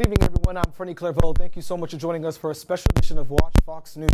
Good evening, everyone. I'm Freddie Clairvaux. Thank you so much for joining us for a special edition of Watch Fox News.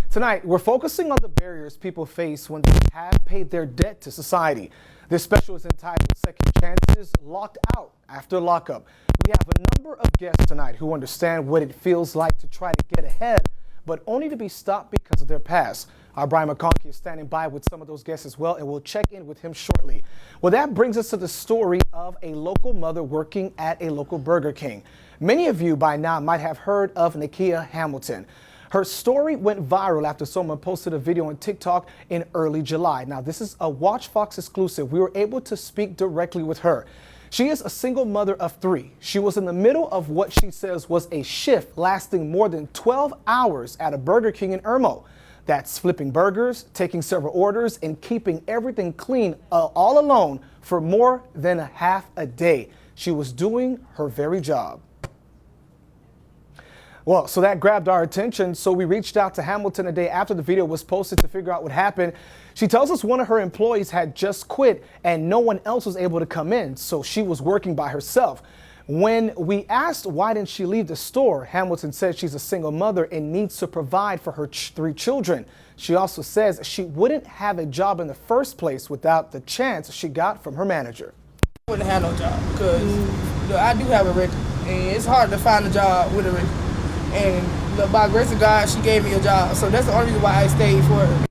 Tonight, we're focusing on the barriers people face when they have paid their debt to society. This special is entitled Second Chances, Locked Out After Lockup. We have a number of guests tonight who understand what it feels like to try to get ahead, but only to be stopped because of their past. Our Byron is standing by with some of those guests as well, and we'll check in with him shortly. Well, that brings us to the story of a local mother working at a local Burger King. Many of you by now might have heard of Nykia Hamilton. Her story went viral after someone posted a video on TikTok in early July. Now, this is a Watch Fox exclusive. We were able to speak directly with her. She is a single mother of 3. She was in the middle of what she says was a shift lasting more than 12 hours at a Burger King in Irmo. That's flipping burgers, taking several orders, and keeping everything clean all alone for more than a half a day. She was doing her very job. Well, so that grabbed our attention, so we reached out to Hamilton a day after the video was posted to figure out what happened. She tells us one of her employees had just quit and no one else was able to come in, so she was working by herself. When we asked why didn't she leave the store, Hamilton said she's a single mother and needs to provide for her 3 children. She also says she wouldn't have a job in the first place without the chance she got from her manager. I wouldn't have no job because I do have a record, and it's hard to find a job with a record. And by grace of God, she gave me a job, so that's the only reason why I stayed for her.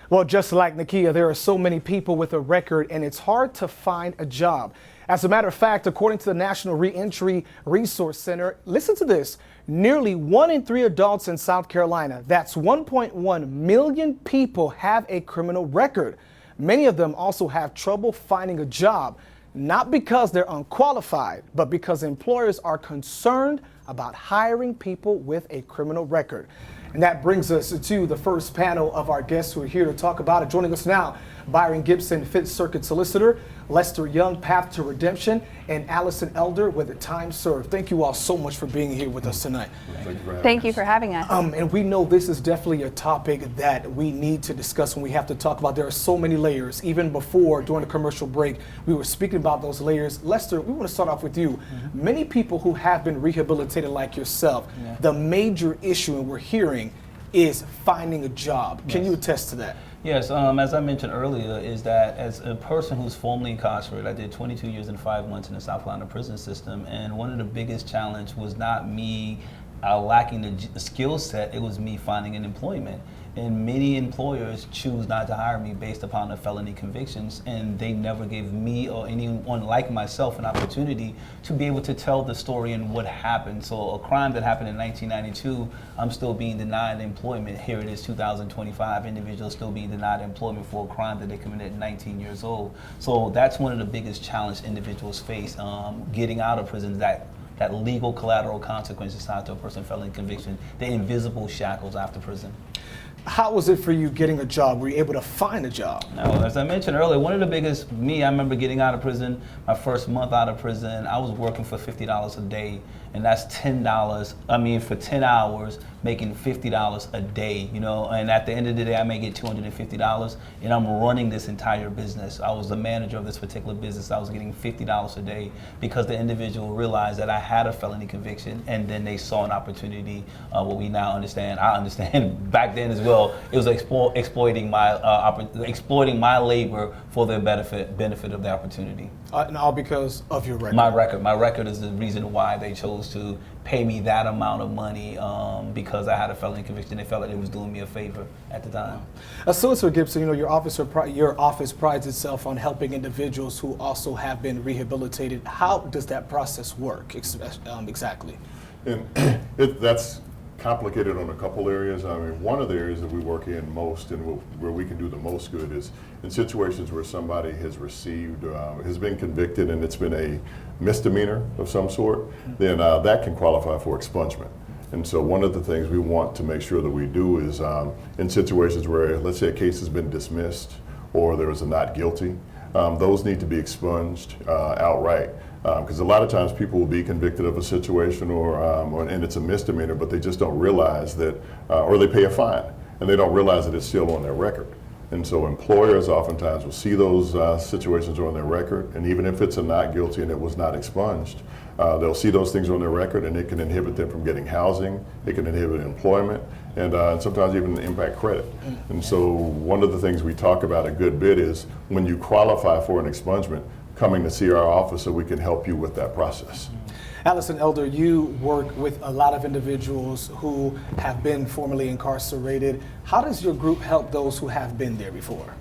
Well, just like Nykia, there are so many people with a record, and it's hard to find a job. As a matter of fact, according to the National Reentry Resource Center, listen to this, nearly 1 in 3 adults in South Carolina, that's 1.1 million people, have a criminal record. Many of them also have trouble finding a job, not because they're unqualified, but because employers are concerned about hiring people with a criminal record. And that brings us to the first panel of our guests who are here to talk about it. Joining us now, Byron Gibson, Fifth Circuit Solicitor, Lester Young, Path to Redemption, and Alison Elder with a time served. Thank you all so much for being here with us tonight. Thank you for having us. And we know this is definitely a topic that we need to discuss when we have to talk about. There are so many layers. Even before, during the commercial break, we were speaking about those layers. Lester, we want to start off with you. Many people who have been rehabilitated like yourself, the major issue, and we're hearing, is finding a job. Can you attest to that? Yes, as I mentioned earlier, is that as a person who's formerly incarcerated, I did 22 years and 5 months in the South Carolina prison system, and one of the biggest challenge was not me lacking the skill set, it was me finding an employment. And many employers choose not to hire me based upon the felony convictions, and they never gave me or anyone like myself an opportunity to be able to tell the story and what happened. So a crime that happened in 1992, I'm still being denied employment. Here it is 2025, individuals still being denied employment for a crime that they committed at 19 years old. So that's one of the biggest challenges individuals face, getting out of prison, that legal collateral consequences tied to a person's felony conviction, the invisible shackles after prison. How was it for you getting a job? Were you able to find a job? Now, as I mentioned earlier, one of the biggest, I remember getting out of prison, my first month out of prison, I was working for $50 a day, and that's $10, for 10 hours, making $50 a day, and at the end of the day, I may get $250, and I'm running this entire business. I was the manager of this particular business. I was getting $50 a day because the individual realized that I had a felony conviction, and then they saw an opportunity, what we now understand, I understand back then as well, it was exploiting my labor for their benefit of the opportunity. And all because of your record? My record is the reason why they chose to pay me that amount of money, because I had a felony conviction. They felt like it was doing me a favor at the time. Solicitor Gibson, your office prides itself on helping individuals who also have been rehabilitated. How does that process work exactly? And that's complicated on a couple areas. One of the areas that we work in most and where we can do the most good is in situations where somebody has has been convicted and it's been a misdemeanor of some sort, then that can qualify for expungement. And so one of the things we want to make sure that we do is in situations where, let's say, a case has been dismissed or there is a not guilty, those need to be expunged outright. Because a lot of times people will be convicted of a situation and it's a misdemeanor, but they just don't realize that, or they pay a fine and they don't realize that it's still on their record. And so employers oftentimes will see those situations on their record, and even if it's a not guilty and it was not expunged, they'll see those things on their record, and it can inhibit them from getting housing, it can inhibit employment, and sometimes even impact credit. And so one of the things we talk about a good bit is when you qualify for an expungement, coming to see our office so we can help you with that process. Alison Elder, you work with a lot of individuals who have been formerly incarcerated. How does your group help those who have been there before?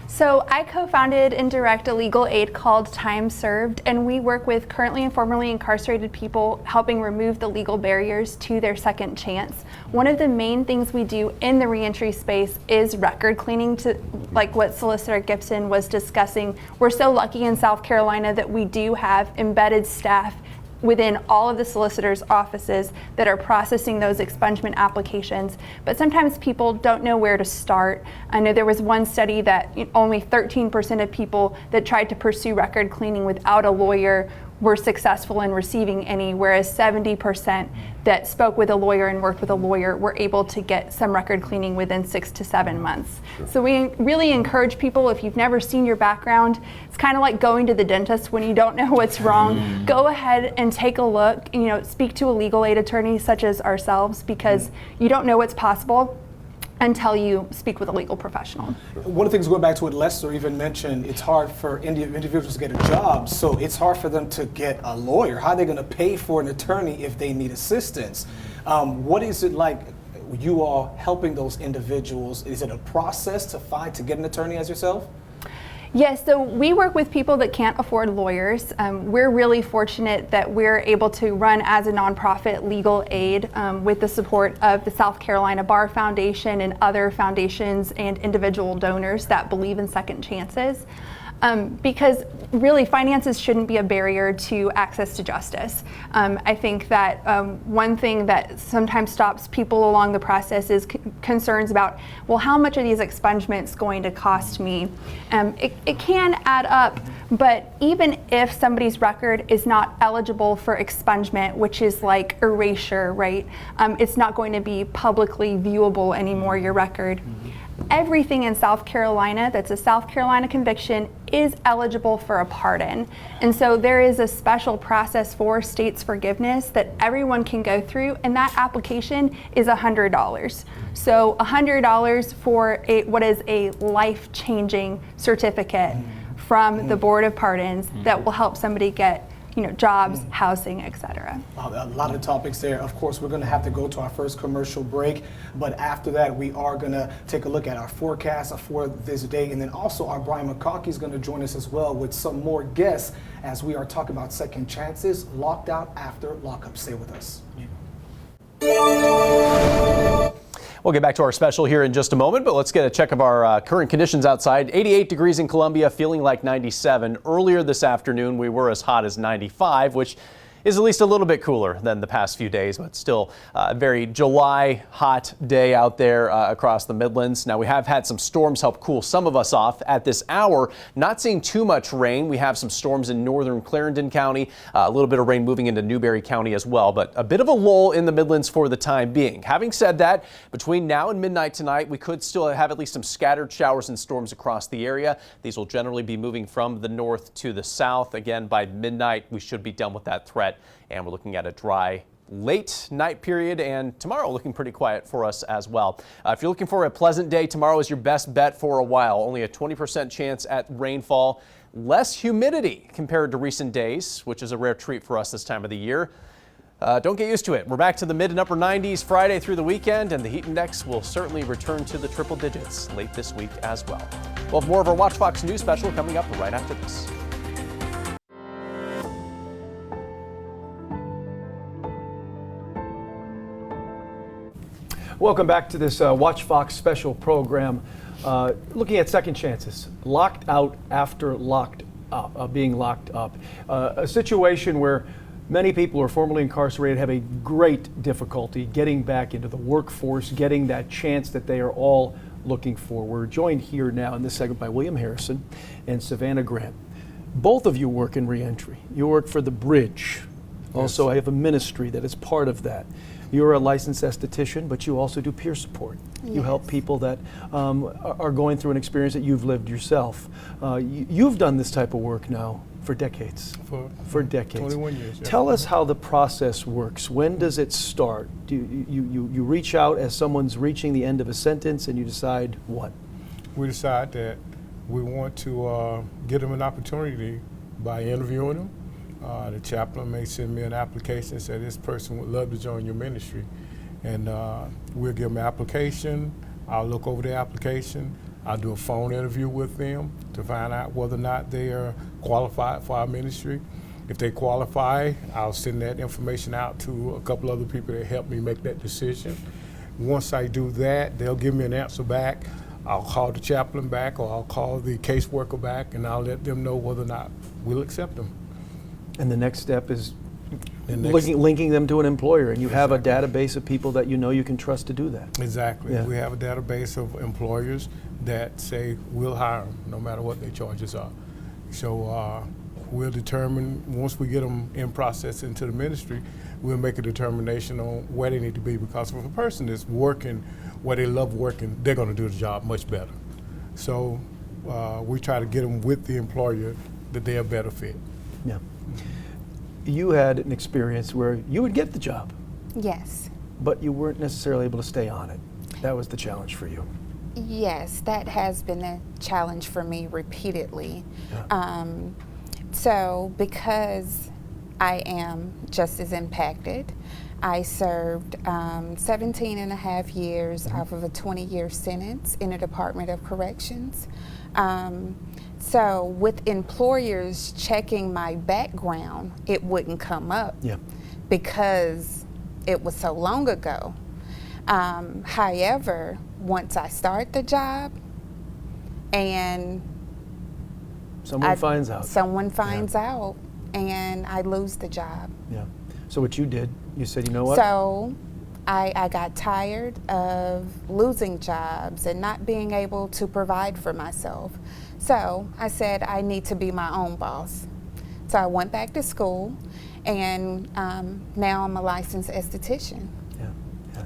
So I co-founded and direct a legal aid called Time Served, and we work with currently and formerly incarcerated people, helping remove the legal barriers to their second chance. One of the main things we do in the reentry space is record cleaning, to like what Solicitor Gibson was discussing. We're so lucky in South Carolina that we do have embedded staff within all of the solicitors' offices that are processing those expungement applications. But sometimes people don't know where to start. I know there was one study that only 13% of people that tried to pursue record cleaning without a lawyer were successful in receiving any, whereas 70% that spoke with a lawyer and worked with a lawyer were able to get some record cleaning within 6 to 7 months. Sure. So we really encourage people, if you've never seen your background, it's kind of like going to the dentist when you don't know what's wrong. Go ahead and take a look, speak to a legal aid attorney such as ourselves, because you don't know what's possible until you speak with a legal professional. One of the things, going back to what Lester even mentioned, it's hard for individuals to get a job, so it's hard for them to get a lawyer. How are they going to pay for an attorney if they need assistance? What is it like you all helping those individuals? Is it a process to get an attorney as yourself? Yes, so we work with people that can't afford lawyers. We're really fortunate that we're able to run as a nonprofit legal aid with the support of the South Carolina Bar Foundation and other foundations and individual donors that believe in second chances. Because really finances shouldn't be a barrier to access to justice. I think that one thing that sometimes stops people along the process is concerns about, well, how much are these expungements going to cost me? It can add up, but even if somebody's record is not eligible for expungement, which is like erasure, right? It's not going to be publicly viewable anymore, your record. Everything in South Carolina that's a South Carolina conviction is eligible for a pardon. And so there is a special process for state's forgiveness that everyone can go through, and that application is $100. So $100 for what is a life-changing certificate from the Board of Pardons that will help somebody get jobs, housing, etc. A lot of topics there. Of course, we're going to have to go to our first commercial break, but after that, we are going to take a look at our forecast for this day, and then also our Brian McConkey is going to join us as well with some more guests as we are talking about second chances, locked out after lockup. Stay with us. We'll get back to our special here in just a moment, but let's get a check of our current conditions outside. 88 degrees in Columbia, feeling like 97. Earlier this afternoon, we were as hot as 95, which is at least a little bit cooler than the past few days, but still a very July hot day out there across the Midlands. Now, we have had some storms help cool some of us off at this hour. Not seeing too much rain. We have some storms in northern Clarendon County, a little bit of rain moving into Newberry County as well, but a bit of a lull in the Midlands for the time being. Having said that, between now and midnight tonight, we could still have at least some scattered showers and storms across the area. These will generally be moving from the north to the south. Again, by midnight, we should be done with that threat. And we're looking at a dry late night period, and tomorrow looking pretty quiet for us as well. If you're looking for a pleasant day, tomorrow is your best bet for a while. Only a 20% chance at rainfall, less humidity compared to recent days, which is a rare treat for us this time of the year. Don't get used to it. We're back to the mid and upper 90s Friday through the weekend, and the heat index will certainly return to the triple digits late this week as well. We'll have more of our Watch Fox News special coming up right after this. Welcome back to this Watch Fox special program, looking at second chances, locked out after locked up, being locked up. A situation where many people who are formerly incarcerated have a great difficulty getting back into the workforce, getting that chance that they are all looking for. We're joined here now in this segment by William Harrison and Savannah Grant. Both of you work in reentry. You work for the Bridge. Also, I have a ministry that is part of that. You're a licensed esthetician, but you also do peer support. You help Yes. people that are going through an experience that you've lived yourself. You've done this type of work now for decades. For decades. 21 years. Yeah. Tell us how the process works. When does it start? Do you reach out as someone's reaching the end of a sentence and you decide what? We decide that we want to give them an opportunity by interviewing them. The chaplain may send me an application and say this person would love to join your ministry. And we'll give them an application. I'll look over the application. I'll do a phone interview with them to find out whether or not they are qualified for our ministry. If they qualify, I'll send that information out to a couple other people that help me make that decision. Once I do that, they'll give me an answer back. I'll call the chaplain back, or I'll call the caseworker back, and I'll let them know whether or not we'll accept them. And the next step is linking them to an employer, and you have a database of people that you know you can trust to do that. Exactly. Yeah. We have a database of employers that say we'll hire them no matter what their charges are. So we'll determine, once we get them in process into the ministry, we'll make a determination on where they need to be, because if a person is working where they love working, they're going to do the job much better. So we try to get them with the employer that they're a better fit. Yeah. You had an experience where you would get the job, Yes. but you weren't necessarily able to stay on it. That was the challenge for you. Yes, that has been a challenge for me repeatedly. Yeah. So because I am just as impacted, I served 17 and a half years off of a 20-year sentence in the Department of Corrections. So with employers checking my background, it wouldn't come up Yeah. because it was so long ago. However, once I start the job and Someone finds out. someone finds out and I lose the job. Yeah. So what you did, you said, you know what? So I got tired of losing jobs and not being able to provide for myself. So I said I need to be my own boss. So I went back to school, and now I'm a licensed esthetician. Yeah. Yeah.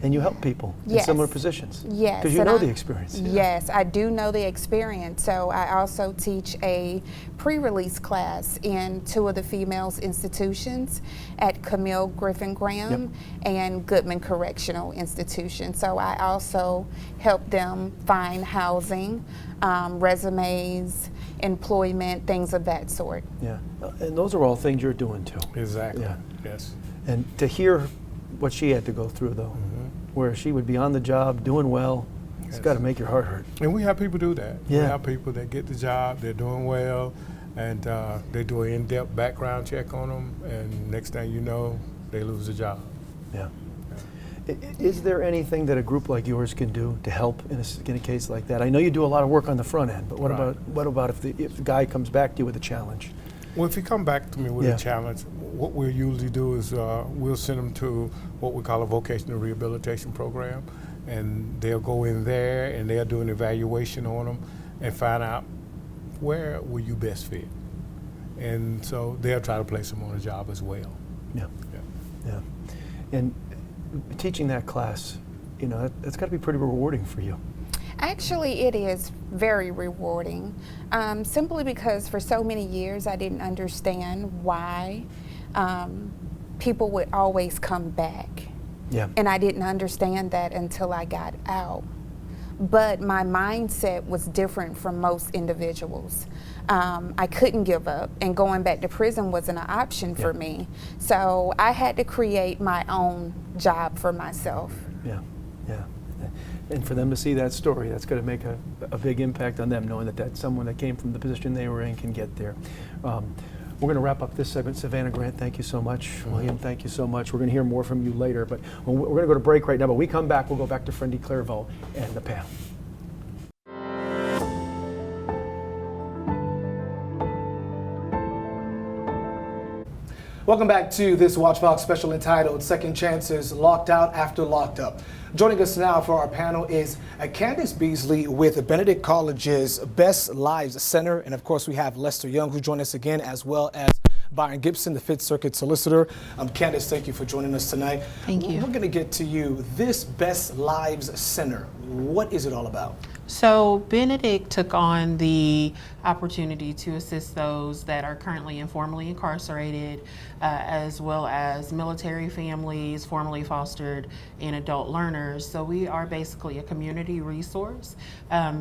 And you help people in Yes. similar positions. Yes. Because you and know I- the experience. Yes, I do know the experience. So I also teach a pre-release class in 2 of the females institutions at Camille Griffin Graham and Goodman Correctional Institution. So I also help them find housing, resumes, employment, things of that sort. Yeah. And those are all things you're doing too. Exactly. Yeah. Yes. And to hear what she had to go through, though, where she would be on the job, doing well, it's got to make your heart hurt. And we have people do that. Yeah. We have people that get the job, they're doing well, and they do an in-depth background check on them, and next thing you know, they lose the job. Yeah. Is there anything that a group like yours can do to help in a case like that? I know you do a lot of work on the front end, but what about if the guy comes back to you with a challenge? Well, if you come back to me with Yeah. a challenge, what we'll usually do is we'll send them to what we call a vocational rehabilitation program, and they'll go in there and they'll do an evaluation on them and find out where will you best fit. And so they'll try to place them on a job as well. Yeah. Yeah. Yeah. And teaching that class, you know, that's got to be pretty rewarding for you. Actually, it is very rewarding, simply because for so many years I didn't understand why people would always come back. Yeah. And I didn't understand that until I got out. But my mindset was different from most individuals. I couldn't give up, and going back to prison wasn't an option for me. So I had to create my own job for myself. Yeah. Yeah. And for them to see that story, that's going to make a big impact on them, knowing that that's someone that came from the position they were in can get there. We're going to wrap up this segment. Savannah Grant, thank you so much. William, thank you so much. We're going to hear more from you later, but we're going to go to break right now. But when we come back, we'll go back to Friendy Clairvaux and the panel. Welcome back to this Watch Fox special entitled Second Chances Locked Out After Locked Up. Joining us now for our panel is Candice Beasley with Benedict College's Best Lives Center. And of course, we have Lester Young, who joined us again, as well as Byron Gibson, the Fifth Circuit Solicitor. Candice, thank you for joining us tonight. Thank you. We're going to get to you. This Best Lives Center, what is it all about? So Benedict took on the opportunity to assist those that are currently informally incarcerated, as well as military families, formerly fostered, and adult learners. So we are basically a community resource.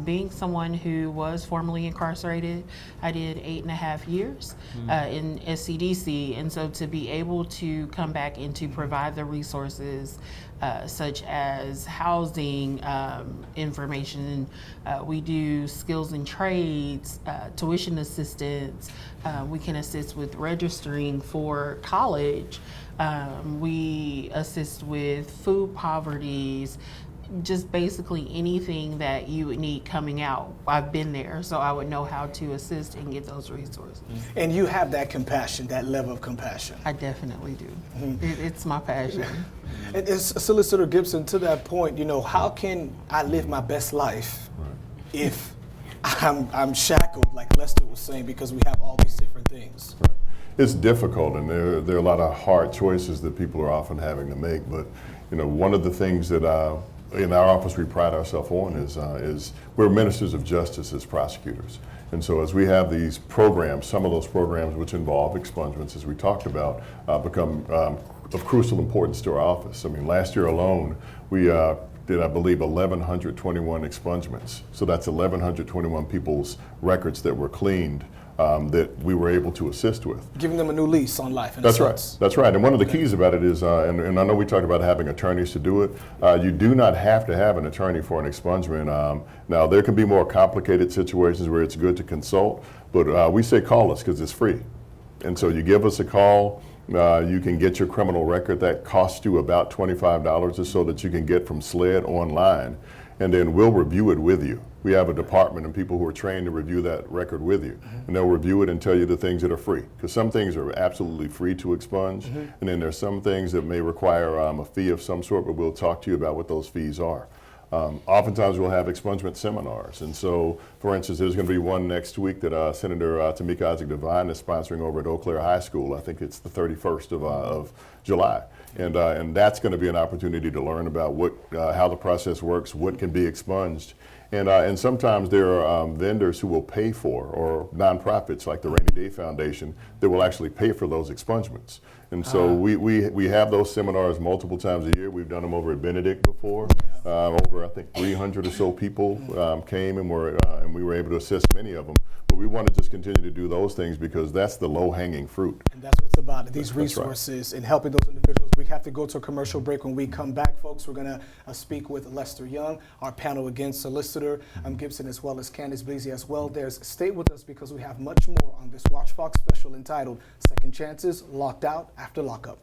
Being someone who was formerly incarcerated, I did 8.5 years in SCDC, and so to be able to come back and to provide the resources such as housing, information. We do skills and trades, tuition assistance. We can assist with registering for college. We assist with food poverties, just basically anything that you would need coming out. I've been there, so I would know how to assist and get those resources. And you have that compassion, that level of compassion. I definitely do. It's my passion. And Solicitor Gibson, to that point, how can I live my best life if I'm shackled, like Lester was saying, because we have all these different things? Right. It's difficult, and there are a lot of hard choices that people are often having to make. But one of the things that in our office we pride ourselves on is we're ministers of justice as prosecutors. And so as we have these programs, some of those programs which involve expungements, as we talked about, become of crucial importance to our office. I mean, last year alone, we did, I believe, 1,121 expungements. So that's 1,121 people's records that were cleaned that we were able to assist with. Giving them a new lease on life. That's right. That's right. And one of the keys about it is, and I know we talked about having attorneys to do it, you do not have to have an attorney for an expungement. Now, there can be more complicated situations where it's good to consult, but we say call us because it's free. And so you give us a call. You can get your criminal record. That costs you about $25 or so that you can get from SLED online, and then we'll review it with you. We have a department and people who are trained to review that record with you, and they'll review it and tell you the things that are free, because some things are absolutely free to expunge, and then there's some things that may require a fee of some sort, but we'll talk to you about what those fees are. Oftentimes we'll have expungement seminars, and so, for instance, there's going to be one next week that Senator Tamika Isaac Devine is sponsoring over at Eau Claire High School. I think it's the 31st of July, and that's going to be an opportunity to learn about how the process works, what can be expunged. And sometimes there are vendors who will pay for, or nonprofits like the Rainy Day Foundation, that will actually pay for those expungements. And so we have those seminars multiple times a year. We've done them over at Benedict before. Over, I think, 300 or so people came, and we were able to assist many of them. But we want to just continue to do those things because that's the low-hanging fruit. And that's what it's about, these resources and helping those individuals. We have to go to a commercial break. When we come back, folks, we're going to speak with Lester Young, our panel again, Solicitor Gibson, as well as Candice Beasley as well. Stay with us because we have much more on this Watch Fox special entitled Second Chances, Locked Out After Lockup.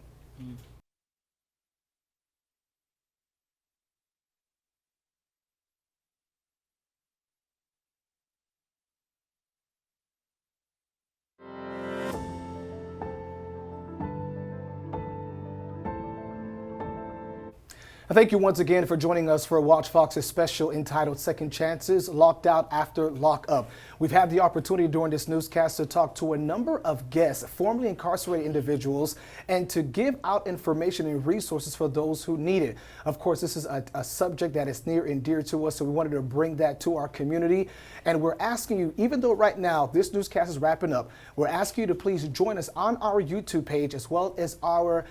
Thank you once again for joining us for Watch Fox's special entitled Second Chances, Locked Out After Lockup. We've had the opportunity during this newscast to talk to a number of guests, formerly incarcerated individuals, and to give out information and resources for those who need it. Of course, this is a subject that is near and dear to us, so we wanted to bring that to our community. And we're asking you, even though right now this newscast is wrapping up, we're asking you to please join us on our YouTube page as well as our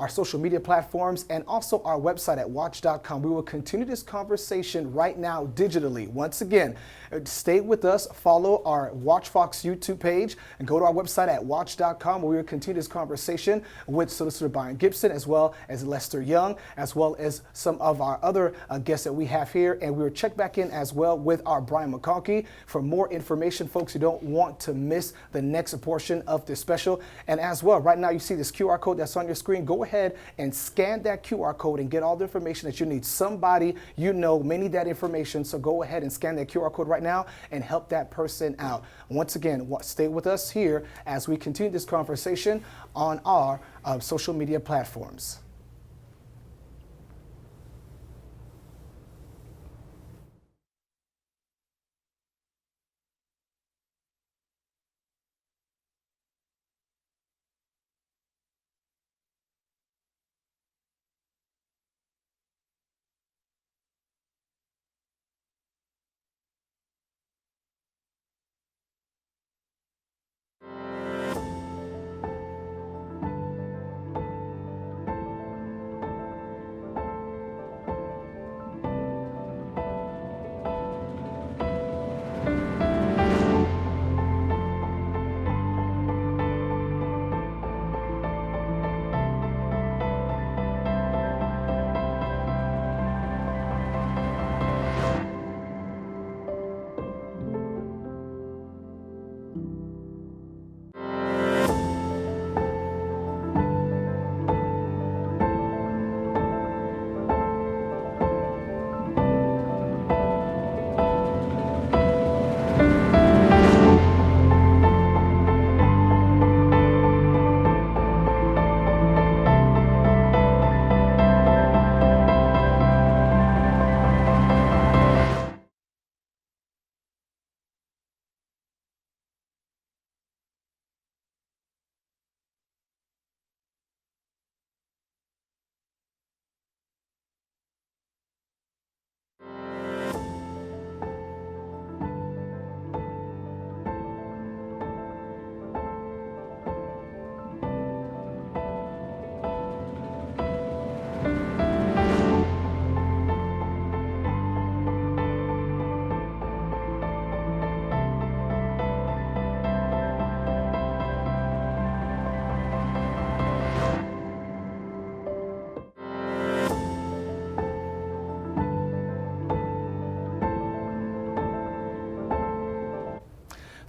social media platforms and also our website at watch.com. We will continue this conversation right now digitally. Once again, stay with us, follow our Watch Fox YouTube page, and go to our website at watch.com where we will continue this conversation with Solicitor Byron Gibson as well as Lester Young, as well as some of our other guests that we have here. And we will check back in as well with our Brian McConkey for more information, folks who don't want to miss the next portion of this special. And as well, right now you see this QR code that's on your screen. Go ahead and scan that QR code and get all the information that you need. Somebody may need that information, so go ahead and scan that QR code right now and help that person out. Once again, stay with us here as we continue this conversation on our social media platforms.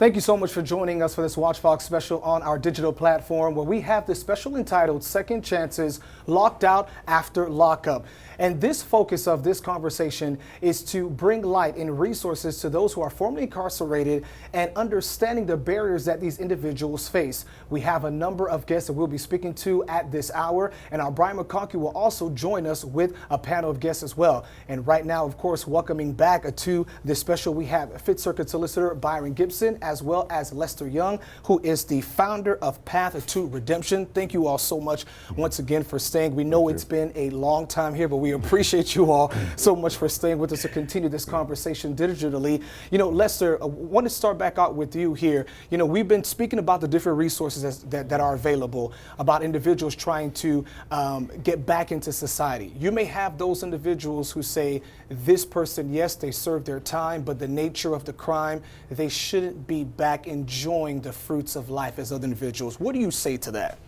Thank you so much for joining us for this Watch Fox special on our digital platform, where we have this special entitled Second Chances, Locked Out After Lockup. And this focus of this conversation is to bring light and resources to those who are formerly incarcerated and understanding the barriers that these individuals face. We have a number of guests that we'll be speaking to at this hour, and our Brian McConkey will also join us with a panel of guests as well. And right now, of course, welcoming back to this special, we have Fifth Circuit Solicitor Byron Gibson, as well as Lester Young, who is the founder of Path to Redemption. Thank you all so much once again for staying. We know it's been a long time here, but we appreciate you all so much for staying with us to continue this conversation digitally. You know, Lester, I want to start back out with you here. You know, we've been speaking about the different resources that are available, about individuals trying to get back into society. You may have those individuals who say, this person, yes, they served their time, but the nature of the crime, they shouldn't be back enjoying the fruits of life as other individuals. What do you say to that?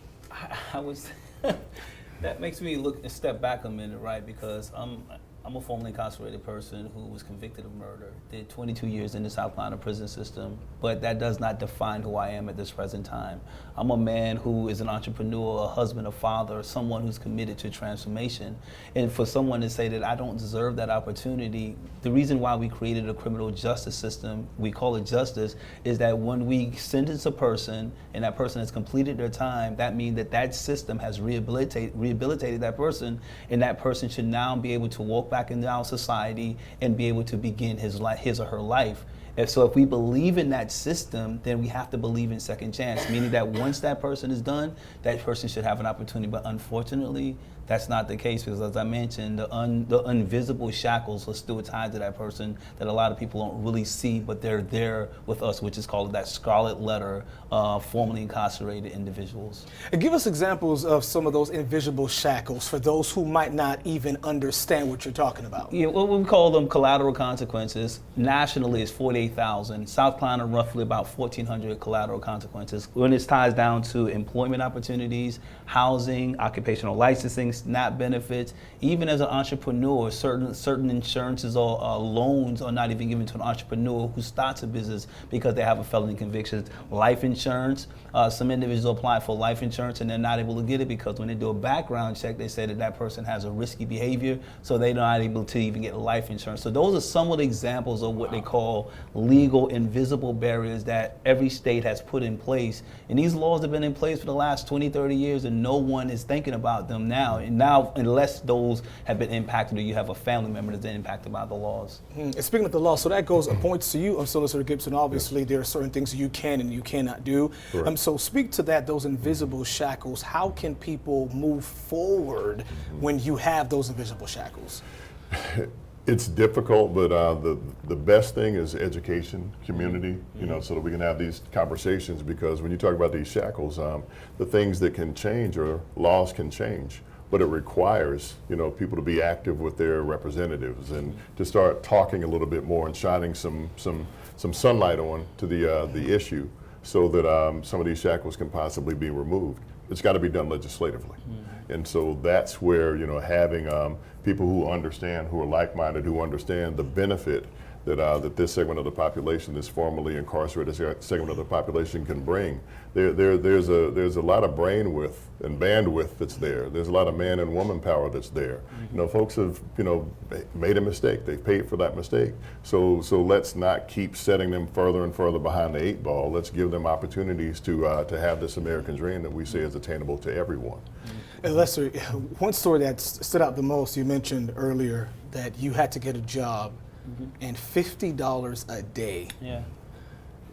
That makes me look and step back a minute, right? Because I'm a formerly incarcerated person who was convicted of murder, did 22 years in the South Carolina prison system, but that does not define who I am at this present time. I'm a man who is an entrepreneur, a husband, a father, someone who's committed to transformation. And for someone to say that I don't deserve that opportunity, the reason why we created a criminal justice system, we call it justice, is that when we sentence a person and that person has completed their time, that means that that system has rehabilitated that person, and that person should now be able to walk back into our society and be able to begin his or her life. And so if we believe in that system, then we have to believe in second chance, meaning that once that person is done, that person should have an opportunity. But unfortunately, that's not the case, because as I mentioned, the invisible shackles are still tied to that person that a lot of people don't really see, but they're there with us, which is called that scarlet letter, formerly incarcerated individuals. And give us examples of some of those invisible shackles for those who might not even understand what you're talking about. Yeah, well, we call them collateral consequences. Nationally, it's 48,000. South Carolina, roughly about 1,400 collateral consequences. When it ties down to employment opportunities, housing, occupational licensing, SNAP benefits, even as an entrepreneur, certain insurances or loans are not even given to an entrepreneur who starts a business because they have a felony conviction. Life insurance, some individuals apply for life insurance and they're not able to get it because when they do a background check, they say that that person has a risky behavior, so they're not able to even get life insurance. So those are some of the examples of what they call legal invisible barriers that every state has put in place. And these laws have been in place for the last 20, 30 years and no one is thinking about them now. And now, unless those have been impacted or you have a family member that's been impacted by the laws. And speaking of the law, so that points to you, Solicitor Gibson. Obviously, there are certain things you can and you cannot do. So speak to that, those invisible shackles. How can people move forward when you have those invisible shackles? It's difficult, but the best thing is education, community, you know, so that we can have these conversations, because when you talk about these shackles, the things that can change or laws can change, but it requires, you know, people to be active with their representatives and to start talking a little bit more and shining some sunlight on to the issue so that some of these shackles can possibly be removed. It's got to be done legislatively. And so that's where, you know, having people who understand, who are like-minded, who understand the benefit that this segment of the population, this formerly incarcerated segment of the population can bring. There's a lot of brainwidth and bandwidth that's there. There's a lot of man and woman power that's there. You know, folks have, you know, made a mistake. They've paid for that mistake. So let's not keep setting them further and further behind the 8 ball. Let's give them opportunities to have this American dream that we say is attainable to everyone. And Lester, one story that stood out the most, you mentioned earlier that you had to get a job and $50 a day. Yeah.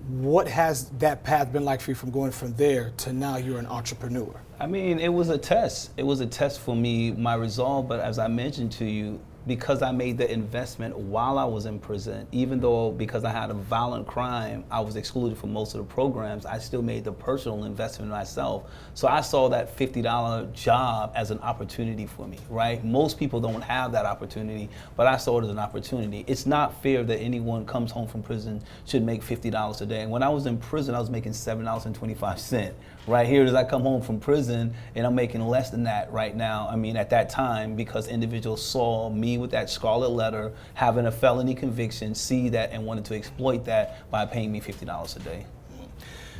What has that path been like for you from going from there to now you're an entrepreneur? I mean, it was a test. It was a test for me, my resolve, but as I mentioned to you, because I made the investment while I was in prison, even though because I had a violent crime, I was excluded from most of the programs, I still made the personal investment in myself. So I saw that $50 job as an opportunity for me, right? Most people don't have that opportunity, but I saw it as an opportunity. It's not fair that anyone comes home from prison should make $50 a day. And when I was in prison, I was making $7.25. Right here, as I come home from prison, and I'm making less than that right now. I mean, at that time, because individuals saw me me with that scarlet letter, having a felony conviction, see that and wanted to exploit that by paying me $50 a day.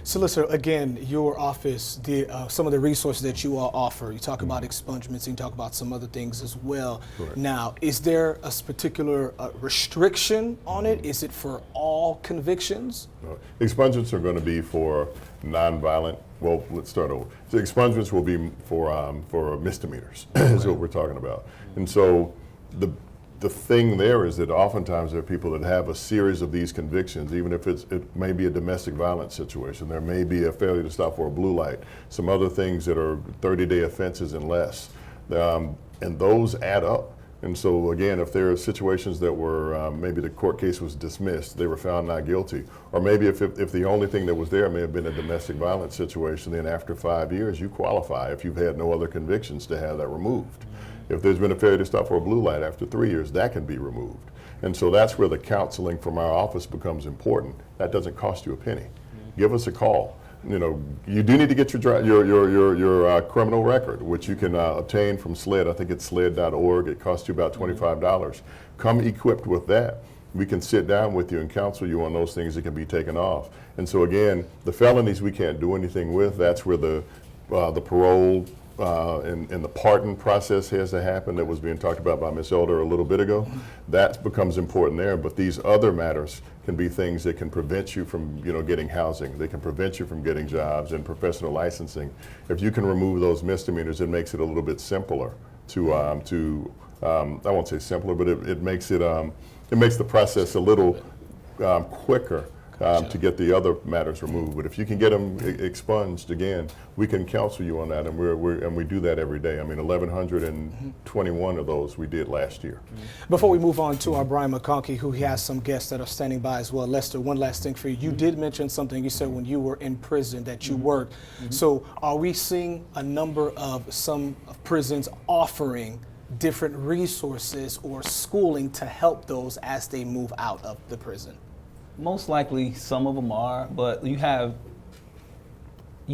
Solicitor, again, your office, some of the resources that you all offer, you talk about expungements and you talk about some other things as well. Correct. Now, is there a particular restriction on it? Is it for all convictions? No. Expungements are going to be for nonviolent. Well, let's start over. So expungements will be for misdemeanors, is what we're talking about. And so the thing there is that oftentimes there are people that have a series of these convictions, even if it may be a domestic violence situation. There may be a failure to stop for a blue light, some other things that are 30-day offenses and less. And those add up. And so again, if there are situations that were, maybe the court case was dismissed, they were found not guilty, or maybe if the only thing that was there may have been a domestic violence situation, then after 5 years you qualify if you've had no other convictions to have that removed. If there's been a failure to stop for a blue light after 3 years, that can be removed. And so that's where the counseling from our office becomes important. That doesn't cost you a penny. Give us a call. You know, you do need to get your criminal record, which you can obtain from SLED. I think it's sled.org. It costs you about $25. Come equipped with that. We can sit down with you and counsel you on those things that can be taken off. And so again, the felonies we can't do anything with. That's where the parole and the pardon process has to happen that was being talked about by Ms. Elder a little bit ago. That becomes important there, but these other matters can be things that can prevent you from getting housing. They can prevent you from getting jobs and professional licensing. If you can remove those misdemeanors, it makes it a little bit simpler to I won't say simpler, but it makes the process a little quicker to get the other matters removed. But if you can get them expunged, again, we can counsel you on that, and we do that every day. I mean, 1,121 of those we did last year. Before we move on to our Brian McConkey, who has some guests that are standing by as well. Lester, one last thing for you. You did mention something you said when you were in prison that you worked. So are we seeing a number of some prisons offering different resources or schooling to help those as they move out of the prison? Most likely some of them are, but you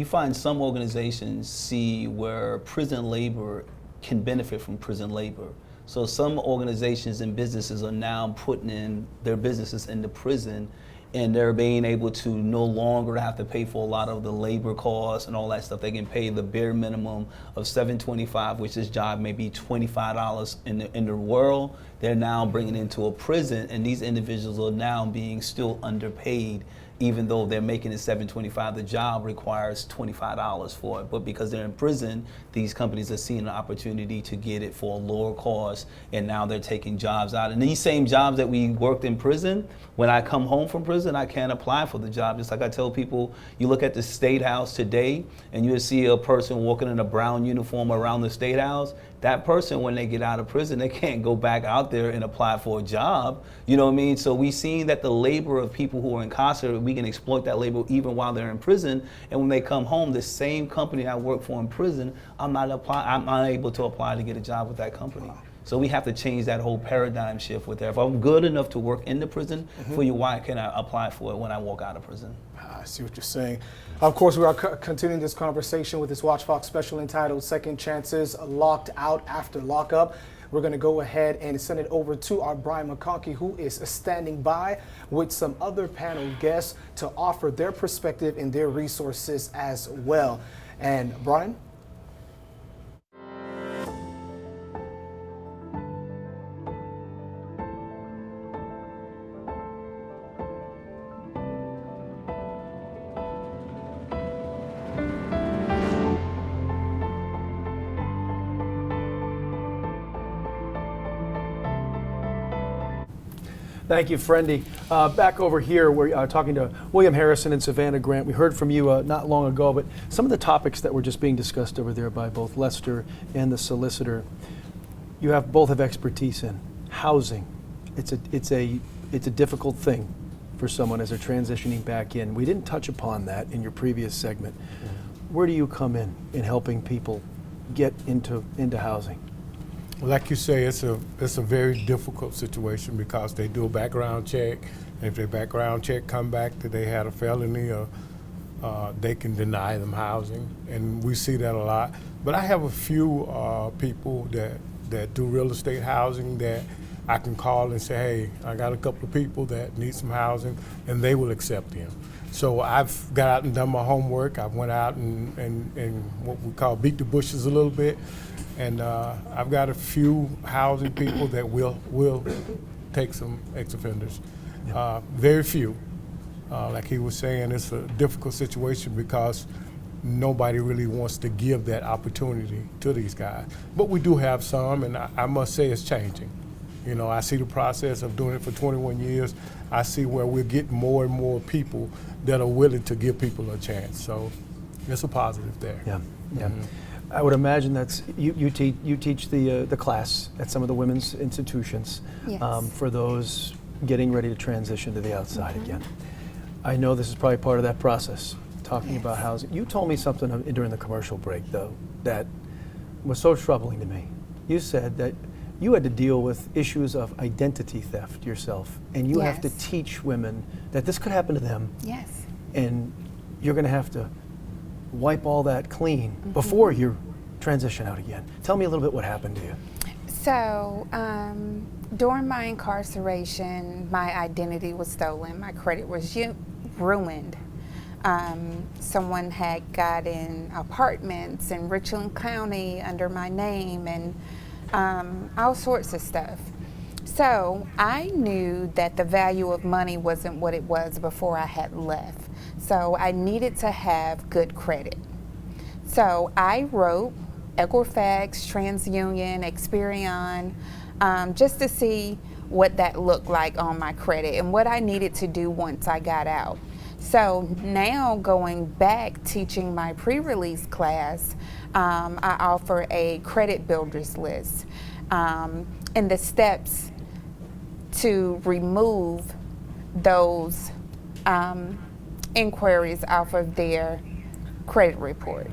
find some organizations see where prison labor can benefit from prison labor. So some organizations and businesses are now putting in their businesses into prison, and they're being able to no longer have to pay for a lot of the labor costs and all that stuff. They can pay the bare minimum of $7.25, which this job may be $25 in the world. They're now bringing it into a prison, and these individuals are now being still underpaid, even though they're making it $7.25. The job requires $25 for it, but because they're in prison, these companies are seeing an opportunity to get it for a lower cost, and now they're taking jobs out. And these same jobs that we worked in prison, when I come home from prison, I can't apply for the job. Just like I tell people, you look at the State House today, and you'll see a person walking in a brown uniform around the State House. That person, when they get out of prison, they can't go back out there and apply for a job. You know what I mean? So we've seen that the labor of people who are incarcerated, we can exploit that labor even while they're in prison. And when they come home, the same company I work for in prison, I'm not able to apply to get a job with that company. So we have to change that whole paradigm shift with that. If I'm good enough to work in the prison for you, why can't I apply for it when I walk out of prison? I see what you're saying. Of course, we are continuing this conversation with this Watch Fox special entitled Second Chances, Locked Out After Lockup. We're going to go ahead and send it over to our Brian McConkey, who is standing by with some other panel guests to offer their perspective and their resources as well. And Brian? Thank you, Friendy. Back over here, we're talking to William Harrison and Savannah Grant. We heard from you not long ago, but some of the topics that were just being discussed over there by both Lester and the solicitor, you both have expertise in housing. It's a difficult thing for someone as they're transitioning back in. We didn't touch upon that in your previous segment. Where do you come in helping people get into housing? Well, like you say, it's a very difficult situation because they do a background check. And if their background check come back that they had a felony, they can deny them housing, and we see that a lot. But I have a few people that that do real estate housing that I can call and say, hey, I got a couple of people that need some housing, and they will accept them. So I've got out and done my homework. I went out and what we call beat the bushes a little bit, and I've got a few housing people that will take some ex-offenders. Very few. Like he was saying, it's a difficult situation because nobody really wants to give that opportunity to these guys. But we do have some, and I must say it's changing. You know, I see the process of doing it for 21 years. I see where we're getting more and more people that are willing to give people a chance. So it's a positive there. Yeah, yeah. I would imagine that's you teach the class at some of the women's institutions. Yes. For those getting ready to transition to the outside again. I know this is probably part of that process, talking about housing. You told me something during the commercial break, though, that was so troubling to me. You said that you had to deal with issues of identity theft yourself, and you have to teach women that this could happen to them. Yes. And you're going to have to wipe all that clean before you transition out again. Tell me a little bit what happened to you. So, during my incarceration, my identity was stolen. My credit was ruined. Someone had gotten apartments in Richland County under my name and all sorts of stuff. So I knew that the value of money wasn't what it was before I had left. So I needed to have good credit. So I wrote Equifax, TransUnion, Experian, just to see what that looked like on my credit and what I needed to do once I got out. So now going back teaching my pre-release class, I offer a credit builder's list and the steps to remove those inquiries off of their credit report.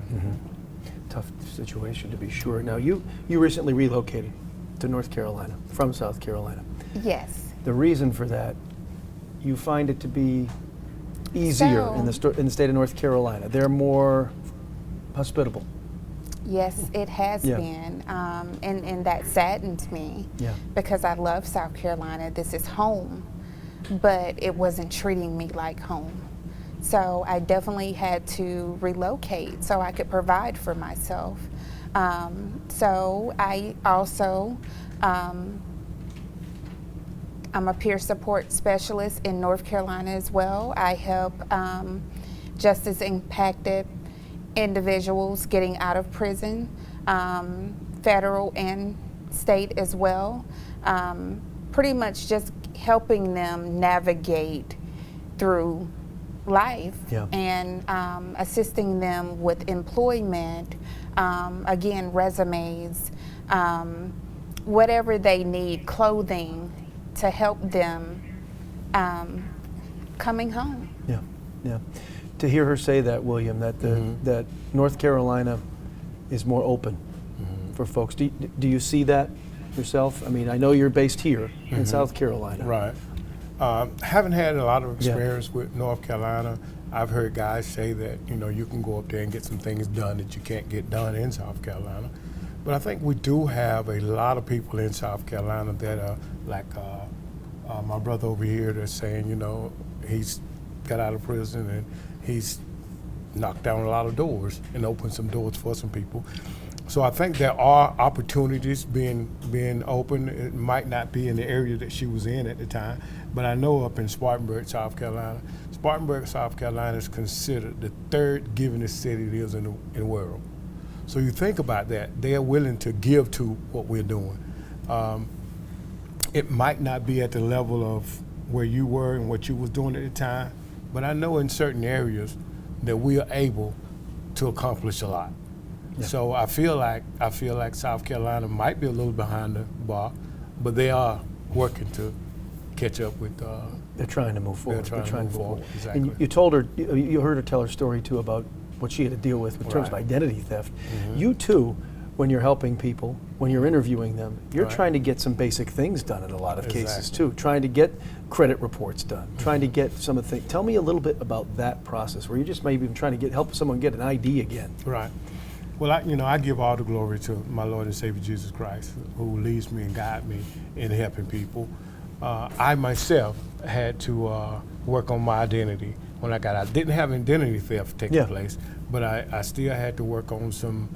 Tough situation, to be sure. Now, you recently relocated to North Carolina from South Carolina. Yes. The reason for that, you find it to be easier in the state of North Carolina. They're more hospitable. Yes, it has been, and that saddens me because I love South Carolina. This is home, but it wasn't treating me like home. So I definitely had to relocate so I could provide for myself. So I also, I'm a peer support specialist in North Carolina as well. I help justice impacted individuals getting out of prison, federal and state as well. Pretty much just helping them navigate through life and assisting them with employment, again, resumes, whatever they need, clothing to help them coming home. Yeah, yeah. To hear her say that, William, that that North Carolina is more open for folks. Do you see that yourself? I mean, I know you're based here in South Carolina. Right. Haven't had a lot of experience with North Carolina. I've heard guys say that, you know, you can go up there and get some things done that you can't get done in South Carolina. But I think we do have a lot of people in South Carolina that are like my brother over here that's saying, you know, he's got out of prison and he's knocked down a lot of doors and opened some doors for some people. So I think there are opportunities being open. It might not be in the area that she was in at the time, but I know up in Spartanburg, South Carolina, South Carolina is considered the third givingest city there is in the world. So you think about that, they are willing to give to what we're doing. It might not be at the level of where you were and what you was doing at the time, but I know in certain areas that we are able to accomplish a lot. Yeah. So I feel like South Carolina might be a little behind the bar, but they are working to catch up with. They're trying to move forward. They're trying to move forward. Exactly. And you told her, you heard her tell her story too about what she had to deal with in terms of identity theft. You too, when you're helping people, when you're interviewing them, you're trying to get some basic things done in a lot of cases too. Trying to get credit reports done, trying to get some of the things. Tell me a little bit about that process where you're just maybe even trying to help someone get an ID again. Right. Well, I give all the glory to my Lord and Savior Jesus Christ, who leads me and guides me in helping people. I myself had to work on my identity when I got out. Didn't have identity theft taking place, but I still had to work on some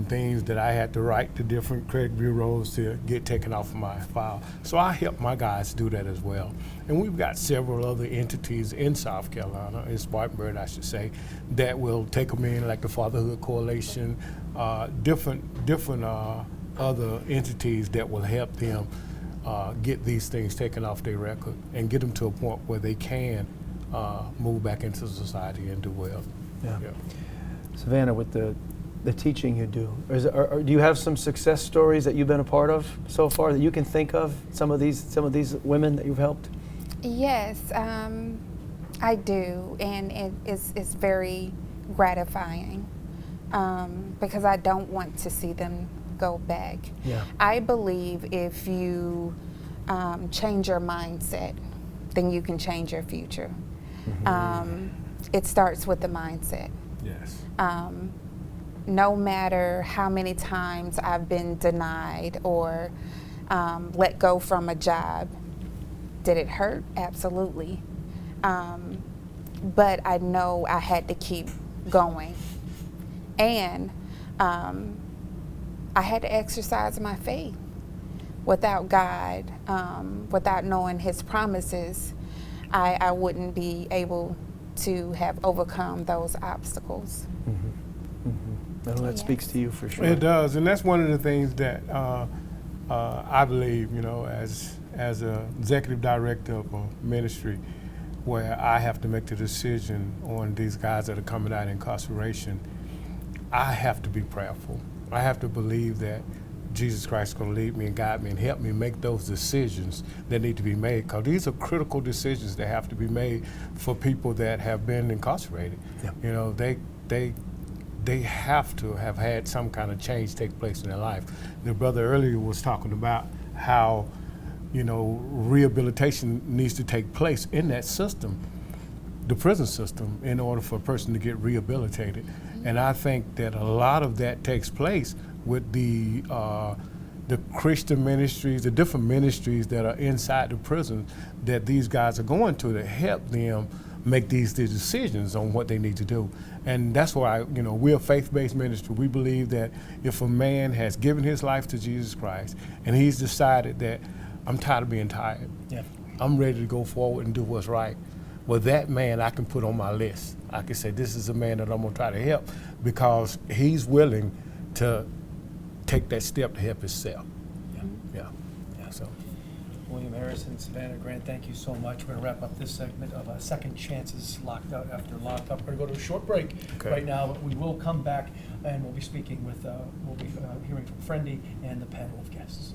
things that I had to write to different credit bureaus to get taken off of my file. So I help my guys do that as well. And we've got several other entities in South Carolina, in Spartanburg I should say, that will take them in, like the Fatherhood Coalition, different other entities that will help them get these things taken off their record and get them to a point where they can move back into society and do well. Yeah. Savannah, with the teaching you do, do you have some success stories that you've been a part of so far that you can think of? Some of these women that you've helped? Yes, I do, and it's very gratifying because I don't want to see them go back. Yeah. I believe if you change your mindset, then you can change your future. It starts with the mindset. Yes. No matter how many times I've been denied or let go from a job, did it hurt? Absolutely. But I know I had to keep going. And I had to exercise my faith. Without God, without knowing His promises, I wouldn't be able to have overcome those obstacles. I know that speaks to you for sure. It does, and that's one of the things that I believe, as an executive director of a ministry, where I have to make the decision on these guys that are coming out of incarceration, I have to be prayerful. I have to believe that Jesus Christ is going to lead me and guide me and help me make those decisions that need to be made, because these are critical decisions that have to be made for people that have been incarcerated. They have to have had some kind of change take place in their life. The brother earlier was talking about how, rehabilitation needs to take place in that system, the prison system, in order for a person to get rehabilitated. And I think that a lot of that takes place with the Christian ministries, the different ministries that are inside the prison that these guys are going to help them make these decisions on what they need to do. And that's why, we're a faith-based ministry. We believe that if a man has given his life to Jesus Christ and he's decided that I'm tired of being tired, I'm ready to go forward and do what's right, well, that man I can put on my list. I can say, this is a man that I'm gonna try to help because he's willing to take that step to help himself. So. William Harrison, Savannah Grant, thank you so much. We're going to wrap up this segment of Second Chances Locked Out After Lockup. We're going to go to a short break right now, but we will come back and we'll be speaking with, we'll be hearing from Friendy and the panel of guests.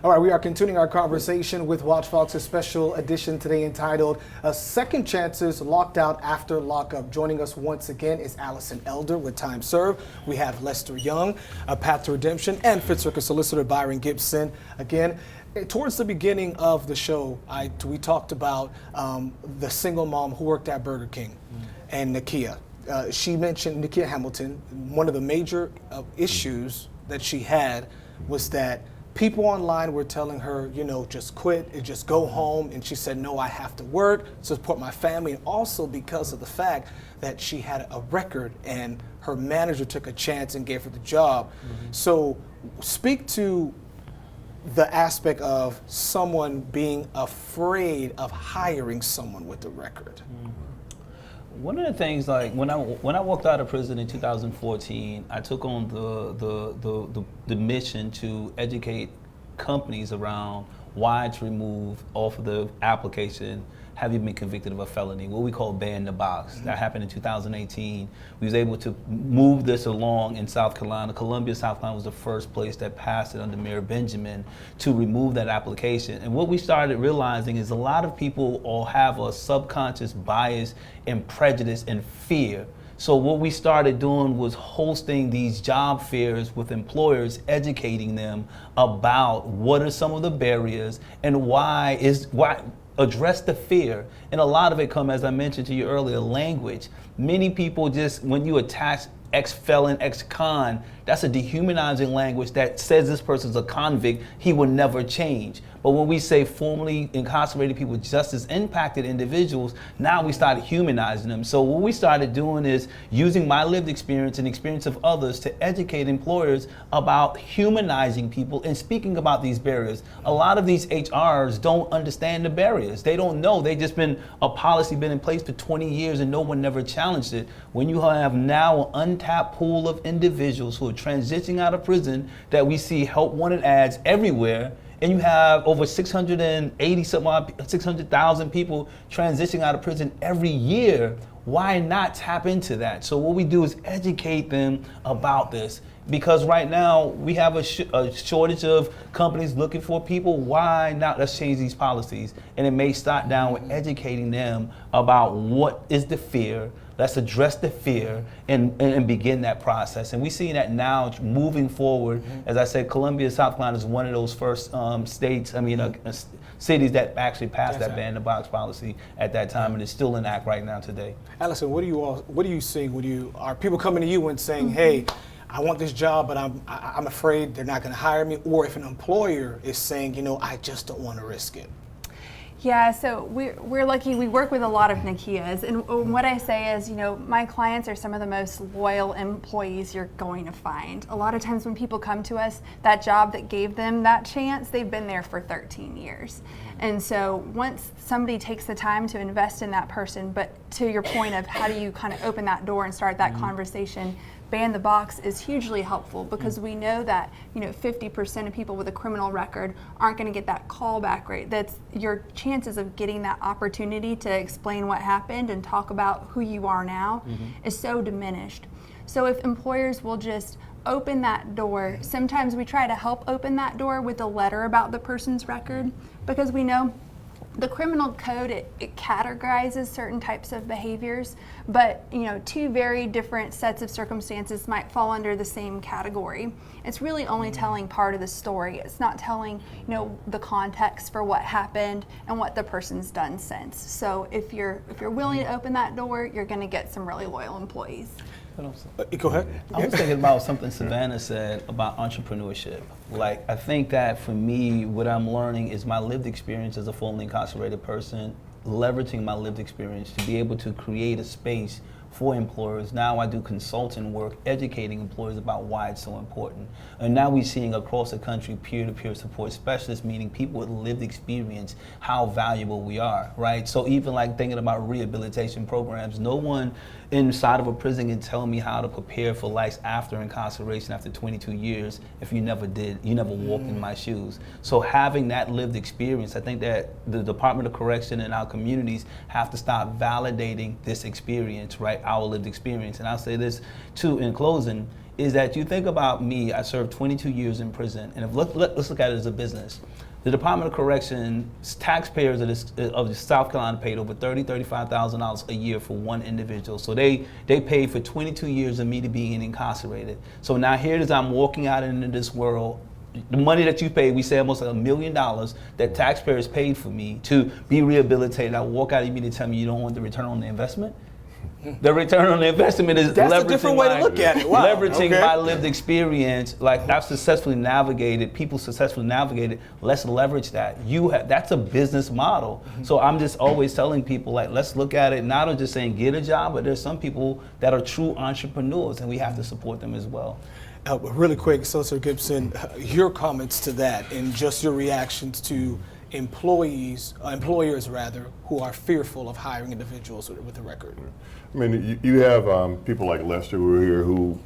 All right, we are continuing our conversation with Watch Fox's special edition today entitled Second Chances Locked Out After Lockup. Joining us once again is Alison Elder with Time Served. We have Lester Young, Path to Redemption, and Fifth Circuit Solicitor Byron Gibson. Again, towards the beginning of the show, we talked about the single mom who worked at Burger King and Nykia. She mentioned Nykia Hamilton. One of the major issues that she had was that people online were telling her, just quit and just go home. And she said, no, I have to work to support my family. And also because of the fact that she had a record and her manager took a chance and gave her the job. So speak to the aspect of someone being afraid of hiring someone with a record. One of the things, like when I walked out of prison in 2014, I took on the mission to educate companies around WACH removed off of the application, have you been convicted of a felony, what we call ban in the box. That happened in 2018. We was able to move this along in South Carolina. Columbia, South Carolina was the first place that passed it under Mayor Benjamin to remove that application. And what we started realizing is a lot of people all have a subconscious bias and prejudice and fear. So what we started doing was hosting these job fairs with employers, educating them about what are some of the barriers and why address the fear. And a lot of it come, as I mentioned to you earlier, language. Many people just, when you attach ex-felon, ex-con, that's a dehumanizing language that says this person's a convict, he will never change. But when we say formerly incarcerated people, justice impacted individuals, now we started humanizing them. So what we started doing is using my lived experience and experience of others to educate employers about humanizing people and speaking about these barriers. A lot of these HRs don't understand the barriers. They don't know. They just been a policy been in place for 20 years and no one never challenged it. When you have now an untapped pool of individuals who are transitioning out of prison that we see help wanted ads everywhere, and you have over 600,000 people transitioning out of prison every year, why not tap into that? So what we do is educate them about this. Because right now we have a shortage of companies looking for people. Why not? Let's change these policies. And it may start down with educating them about what is the fear. Let's address the fear and begin that process. And we're seeing that now moving forward. As I said, Columbia, South Carolina is one of those first cities that actually passed that ban in the box policy at that time, and it's still in act right now today. Alison, what are you seeing when are people coming to you and saying, hey, I want this job, but I'm afraid they're not going to hire me, or if an employer is saying, I just don't want to risk it? Yeah, so we're lucky. We work with a lot of Nykias, and what I say is, my clients are some of the most loyal employees you're going to find. A lot of times when people come to us, that job that gave them that chance, they've been there for 13 years. And so once somebody takes the time to invest in that person, but to your point of how do you kind of open that door and start that conversation, ban the box is hugely helpful, because we know that 50% of people with a criminal record aren't going to get that callback rate. That's your chances of getting that opportunity to explain what happened and talk about who you are now is so diminished. So if employers will just open that door, sometimes we try to help open that door with a letter about the person's record, because we know the criminal code, it categorizes certain types of behaviors, but two very different sets of circumstances might fall under the same category. It's really only telling part of the story. It's not telling the context for what happened and what the person's done since. So if you're willing to open that door, you're going to get some really loyal employees. Go ahead. I was thinking about something Savannah said about entrepreneurship. I think that for me, what I'm learning is my lived experience as a formerly incarcerated person, leveraging my lived experience to be able to create a space for employers. Now I do consulting work, educating employers about why it's so important. And now we're seeing across the country peer-to-peer support specialists, meaning people with lived experience, how valuable we are, right? So even thinking about rehabilitation programs, no one inside of a prison can tell me how to prepare for life after incarceration after 22 years if you never walked in my shoes. So having that lived experience, I think that the Department of Correction and our communities have to start validating this experience, right? Our lived experience. And I'll say this too in closing, is that you think about me, I served 22 years in prison, and let's look at it as a business. The Department of Corrections, taxpayers of South Carolina paid over $35,000 a year for one individual. So they paid for 22 years of me to being incarcerated. So now here it is, I'm walking out into this world. The money that you paid, we say almost $1 million that taxpayers paid for me to be rehabilitated. I walk out, you mean to tell me you don't want the return on the investment? The return on the investment is that's a different way to look at it. Wow. Leveraging my lived experience, I've successfully navigated, people successfully navigated. Let's leverage that. That's a business model. So I'm just always telling people, let's look at it not just saying get a job, but there's some people that are true entrepreneurs, and we have to support them as well. Really quick, Solicitor Gibson, your comments to that and just your reactions to employers who are fearful of hiring individuals with a record. I mean, you have people like Lester who are here who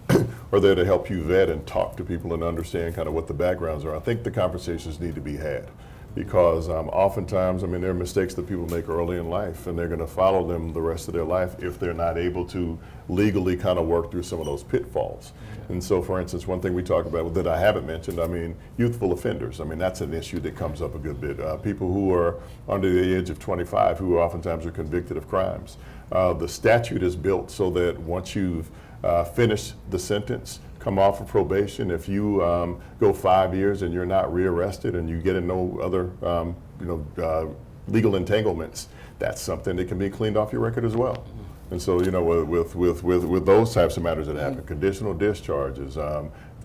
are there to help you vet and talk to people and understand kind of what the backgrounds are. I think the conversations need to be had. because oftentimes, I mean, there are mistakes that people make early in life, and they're going to follow them the rest of their life if they're not able to legally kind of work through some of those pitfalls. And so, for instance, one thing we talk about that I haven't mentioned, I mean, youthful offenders. I mean, that's an issue that comes up a good bit. People who are under the age of 25 who oftentimes are convicted of crimes. The statute is built so that once you've finished the sentence, come off of probation, if you go 5 years and you're not rearrested and you get in no other legal entanglements, that's something that can be cleaned off your record as well. And so, you know, with those types of matters that happen, conditional discharges,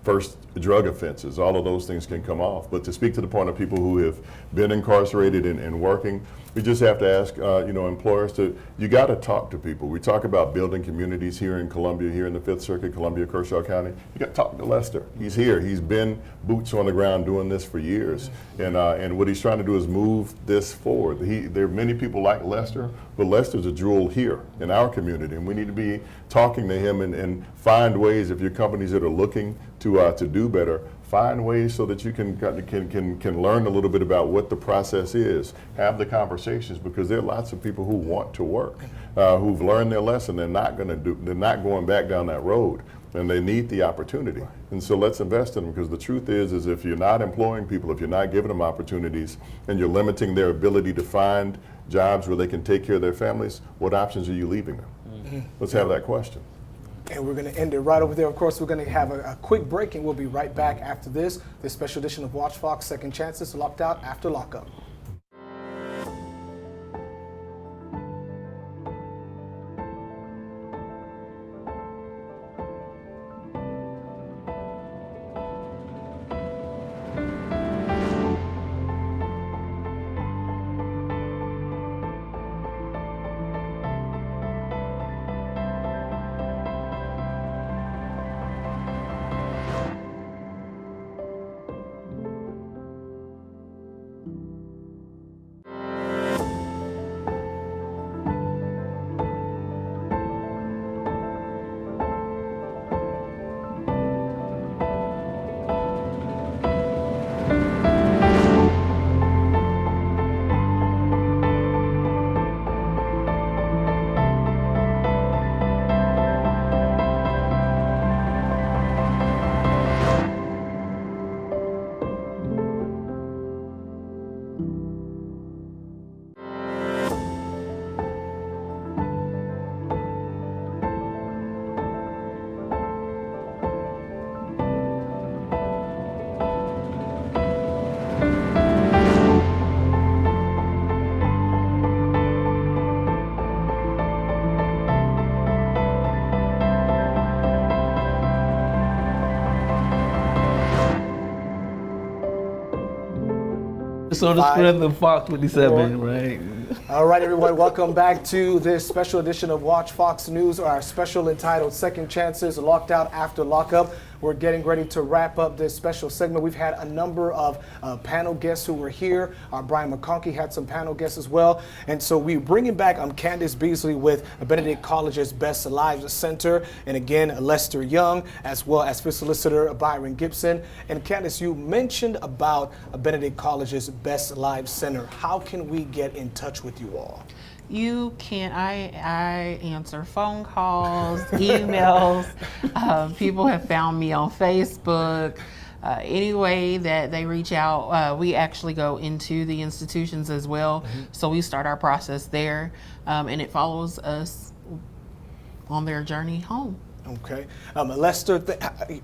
first drug offenses, all of those things can come off. But to speak to the point of people who have been incarcerated and working, we just have to ask, employers you got to talk to people. We talk about building communities here in Columbia, here in the 5th Circuit, Columbia, Kershaw County. You got to talk to Lester. He's here. He's been boots on the ground doing this for years. And what he's trying to do is move this forward. There are many people like Lester, but Lester's a jewel here in our community. And we need to be talking to him and find ways, if you're companies that are looking to do better, find ways so that you can learn a little bit about what the process is, have the conversations, because there are lots of people who want to work, who've learned their lesson. They're not going back down that road, and they need the opportunity. And so let's invest in them, because the truth is if you're not employing people, if you're not giving them opportunities, and you're limiting their ability to find jobs where they can take care of their families, what options are you leaving them? Let's have that question. And we're going to end it right over there. Of course, we're going to have a quick break, and we'll be right back after this special edition of Watch Fox, Second Chances, Locked Out After Lockup. So the spread of Fox 27, right? All right, everyone, welcome back to this special edition of Watch Fox News, our special entitled Second Chances, Locked Out After Lockup. We're getting ready to wrap up this special segment. We've had a number of panel guests who were here. Brian McConkey had some panel guests as well. And so we're bringing back Candice Beasley with Benedict College's Best Lives Center. And again, Lester Young, as well as Fifth Solicitor Byron Gibson. And Candice, you mentioned about Benedict College's Best Lives Center. How can we get in touch with you all? You can. I answer phone calls, emails. People have found me on Facebook. Any way that they reach out, we actually go into the institutions as well. So we start our process there, and it follows us on their journey home. Okay. Lester,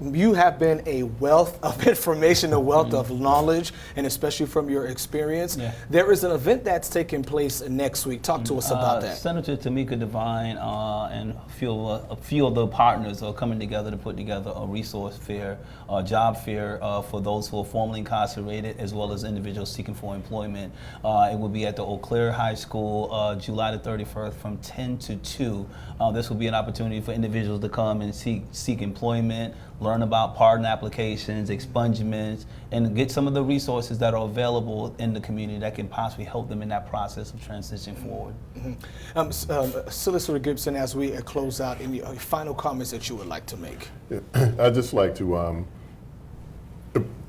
you have been a wealth of information, a wealth of knowledge, and especially from your experience. Yeah. There is an event that's taking place next week. Talk to us about that. Senator Tamika Devine and a few of the partners are coming together to put together a resource fair, a job fair for those who are formerly incarcerated, as well as individuals seeking for employment. It will be at the Eau Claire High School, July the 31st from 10 to 2. This will be an opportunity for individuals to come and seek employment, learn about pardon applications, expungements, and get some of the resources that are available in the community that can possibly help them in that process of transition forward. Solicitor Gibson, as we close out, any final comments that you would like to make? I'd just like to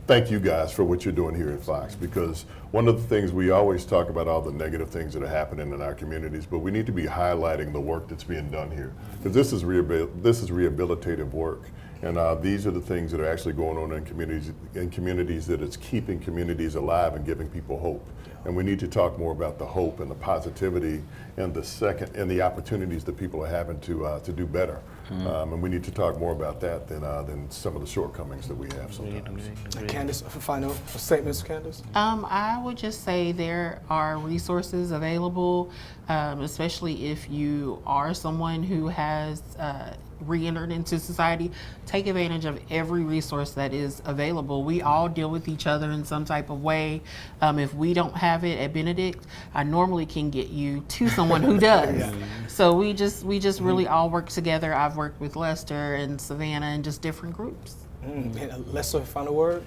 thank you guys for what you're doing here at Fox, because one of the things we always talk about all the negative things that are happening in our communities, but we need to be highlighting the work that's being done here, because this is rehabilitative work. And these are the things that are actually going on in communities that it's keeping communities alive and giving people hope. And we need to talk more about the hope and the positivity and the opportunities that people are having to do better. And we need to talk more about that than some of the shortcomings that we have sometimes. Candice, for final statements, Candice? I would just say there are resources available, especially if you are someone who has re-entered into society. Take advantage of every resource that is available. We all deal with each other in some type of way. If we don't have it at Benedict, I normally can get you to someone who does. So we just really all work together. I've worked with Lester and Savannah and just different groups. Lester, final word?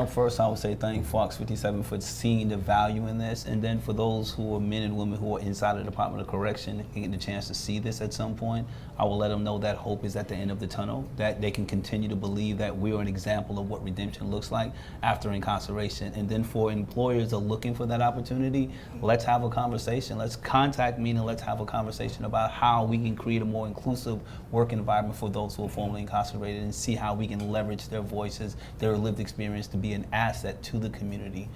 First, I would say thank Fox 57 for seeing the value in this, and then for those who are men and women who are inside the Department of Correction and getting the chance to see this at some point, I will let them know that hope is at the end of the tunnel, that they can continue to believe that we are an example of what redemption looks like after incarceration. And then for employers that are looking for that opportunity, let's have a conversation. Let's contact me and let's have a conversation about how we can create a more inclusive work environment for those who are formerly incarcerated, and see how we can leverage their voices, their lived experience to be an asset to the community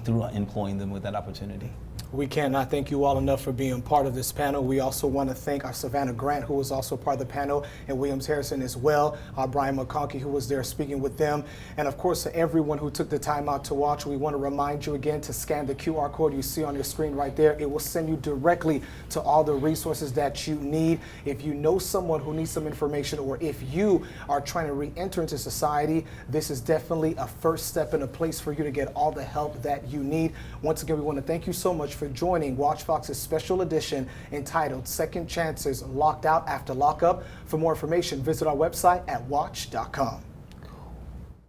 through employing them with that opportunity. We cannot thank you all enough for being part of this panel. We also want to thank our Savannah Grant, who was also part of the panel, and Williams Harrison as well, our Brian McConkey, who was there speaking with them. And of course, to everyone who took the time out to watch, we want to remind you again to scan the QR code you see on your screen right there. It will send you directly to all the resources that you need. If you know someone who needs some information, or if you are trying to re-enter into society, this is definitely a first step in a place for you to get all the help that you need. Once again, we want to thank you so much for joining Watch Fox's special edition entitled Second Chances Locked Out After Lockup. For more information, visit our website at watch.com.